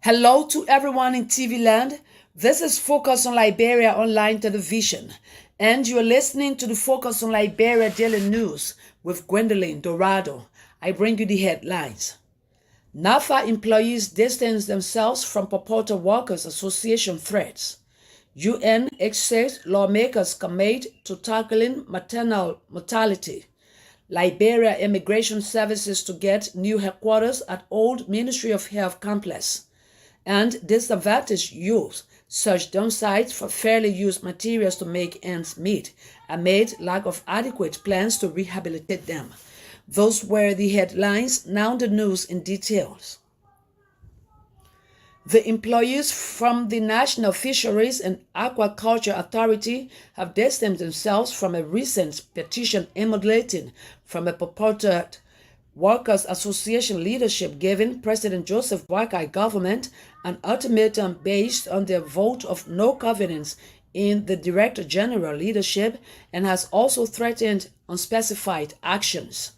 Hello to everyone in TV land. This is Focus on Liberia online television, and you are listening to the Focus on Liberia Daily News with Gwendolyn Dorado. I bring you the headlines. NAFA employees distance themselves from purported Workers Association threats. UN exerts lawmakers commit to tackling maternal mortality. Liberia Immigration Services to get new headquarters at old Ministry of Health complex. And disadvantaged youth search dump sites for fairly used materials to make ends meet amid lack of adequate plans to rehabilitate them. Those were the headlines. Now the news in details. The employees from the National Fisheries and Aquaculture Authority have distanced themselves from a recent petition emanating from a purported Workers Association leadership giving President Joseph Boakai government an ultimatum based on their vote of no confidence in the Director General leadership and has also threatened unspecified actions.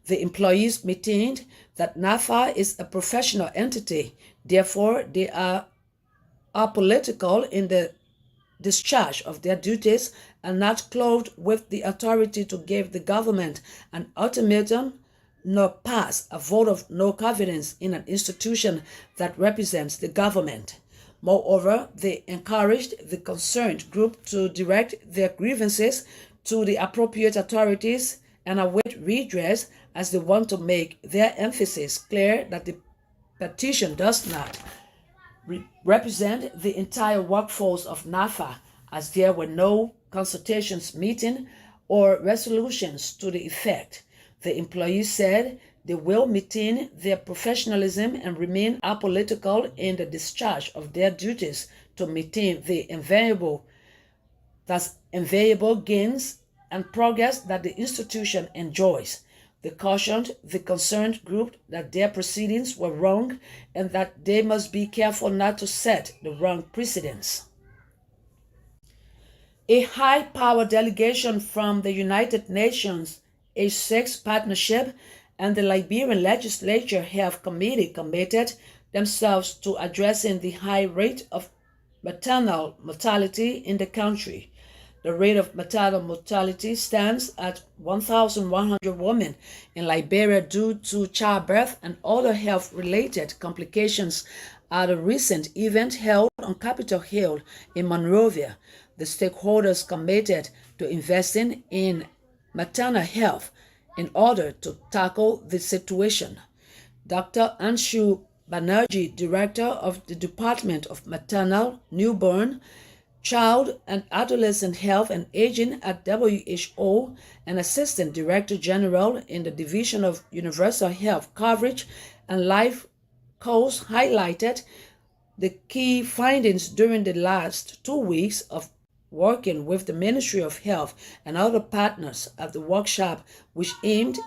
The employees maintained that NAFA is a professional entity, therefore they are apolitical in the discharge of their duties and not clothed with the authority to give the government an ultimatum nor pass a vote of no confidence in an institution that represents the government. Moreover, they encouraged the concerned group to direct their grievances to the appropriate authorities and await redress as they want to make their emphasis clear that the petition does not represent the entire workforce of NAFA, as there were no consultations meeting or resolutions to the effect. The employees said they will maintain their professionalism and remain apolitical in the discharge of their duties to maintain the invaluable gains and progress that the institution enjoys. They cautioned the concerned group that their proceedings were wrong and that they must be careful not to set the wrong precedents. A high-power delegation from the United Nations H6 Partnership and the Liberian Legislature Health Committee committed themselves to addressing the high rate of maternal mortality in the country. The rate of maternal mortality stands at 1,100 women in Liberia due to childbirth and other health-related complications at a recent event held on Capitol Hill in Monrovia. The stakeholders committed to investing in maternal health in order to tackle the situation. Dr. Anshu Banerjee, Director of the Department of Maternal, Newborn, Child and Adolescent Health and Aging at WHO and Assistant Director General in the Division of Universal Health Coverage and Life Course, highlighted the key findings during the last 2 weeks of working with the Ministry of Health and other partners at the workshop, which aimed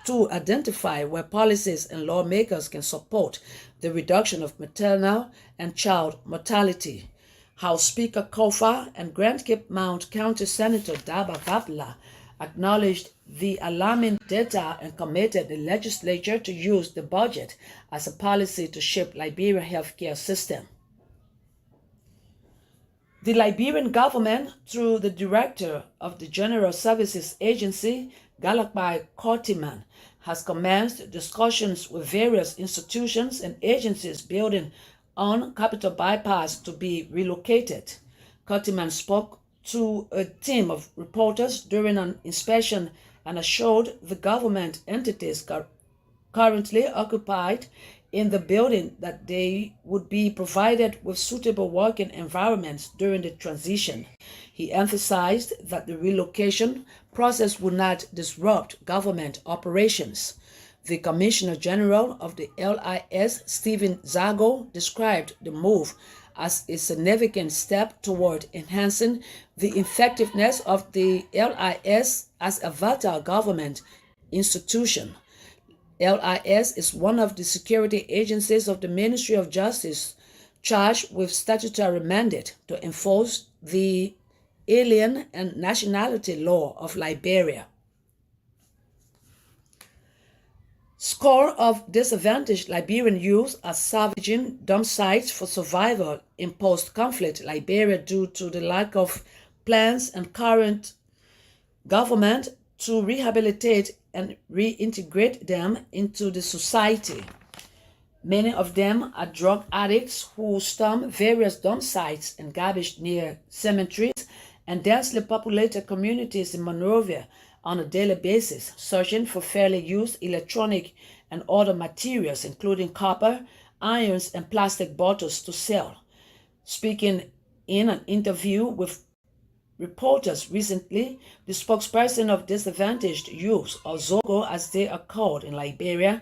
to identify where policies and lawmakers can support the reduction of maternal and child mortality. House Speaker Kofa and Grand Cape Mount County Senator Daba Vapla acknowledged the alarming data and committed the legislature to use the budget as a policy to shape Liberia's healthcare system. The Liberian government, through the director of the General Services Agency, Galakbai Kortiman, has commenced discussions with various institutions and agencies building on Capital Bypass to be relocated. Kortiman spoke to a team of reporters during an inspection and assured the government entities currently occupied in the building that they would be provided with suitable working environments during the transition. He emphasized that the relocation process would not disrupt government operations. The Commissioner General of the LIS, Stephen Zago, described the move as a significant step toward enhancing the effectiveness of the LIS as a vital government institution. LIS is one of the security agencies of the Ministry of Justice charged with statutory mandate to enforce the Alien and Nationality Law of Liberia. Score of disadvantaged Liberian youth are salvaging dump sites for survival in post-conflict Liberia due to the lack of plans and current government to rehabilitate and reintegrate them into the society. Many of them are drug addicts who storm various dump sites and garbage near cemeteries and densely populated communities in Monrovia on a daily basis, searching for fairly used electronic and other materials, including copper, irons, and plastic bottles to sell. Speaking in an interview with reporters recently, the spokesperson of disadvantaged youth, or ZOGO as they are called in Liberia,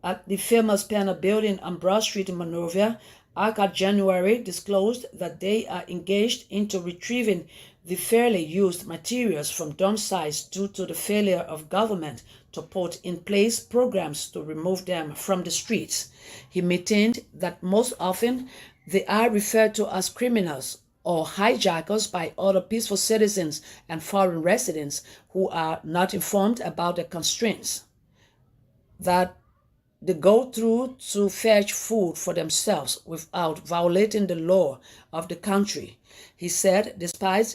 at the famous panel building on Broad Street in Monrovia, ACA January disclosed that they are engaged into retrieving the fairly used materials from dump sites due to the failure of government to put in place programs to remove them from the streets. He maintained that most often they are referred to as criminals or hijackers by other peaceful citizens and foreign residents who are not informed about the constraints that they go through to fetch food for themselves without violating the law of the country. He said, despite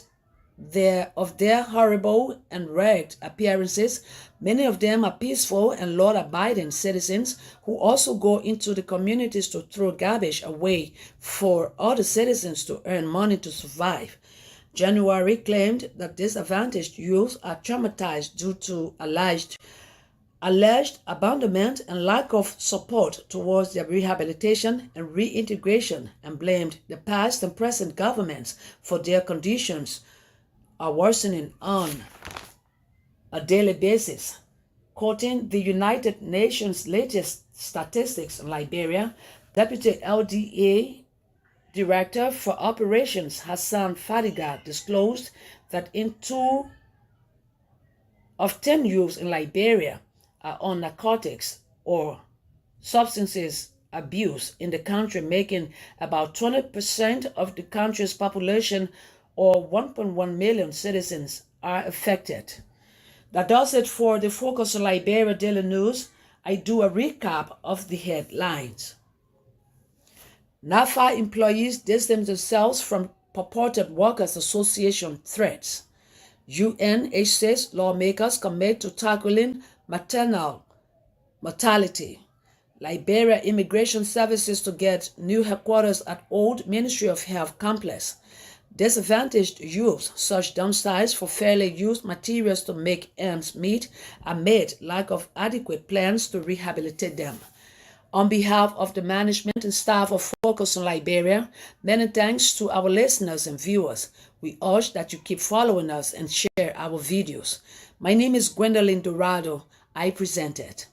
their horrible and ragged appearances, many of them are peaceful and law-abiding citizens who also go into the communities to throw garbage away for other citizens to earn money to survive. January claimed that disadvantaged youth are traumatized due to alleged abandonment and lack of support towards their rehabilitation and reintegration, and blamed the past and present governments for their conditions are worsening on a daily basis. Quoting the United Nations latest statistics in Liberia, Deputy LDA Director for Operations Hassan Fadiga disclosed that in 2 of 10 youths in Liberia are on narcotics or substances abuse in the country, making about 20% of the country's population, or 1.1 million citizens, are affected. That does it for the Focus on Liberia Daily News. I do a recap of the headlines. NAFA employees distance themselves from purported Workers' Association threats. UNHCR's lawmakers commit to tackling maternal mortality. Liberia Immigration Services to get new headquarters at old Ministry of Health complex. Disadvantaged youth search dump sites for fairly used materials to make ends meet amid lack of adequate plans to rehabilitate them. On behalf of the management and staff of Focus on Liberia, many thanks to our listeners and viewers. We urge that you keep following us and share our videos. My name is Gwendolyn Dorado. I present it.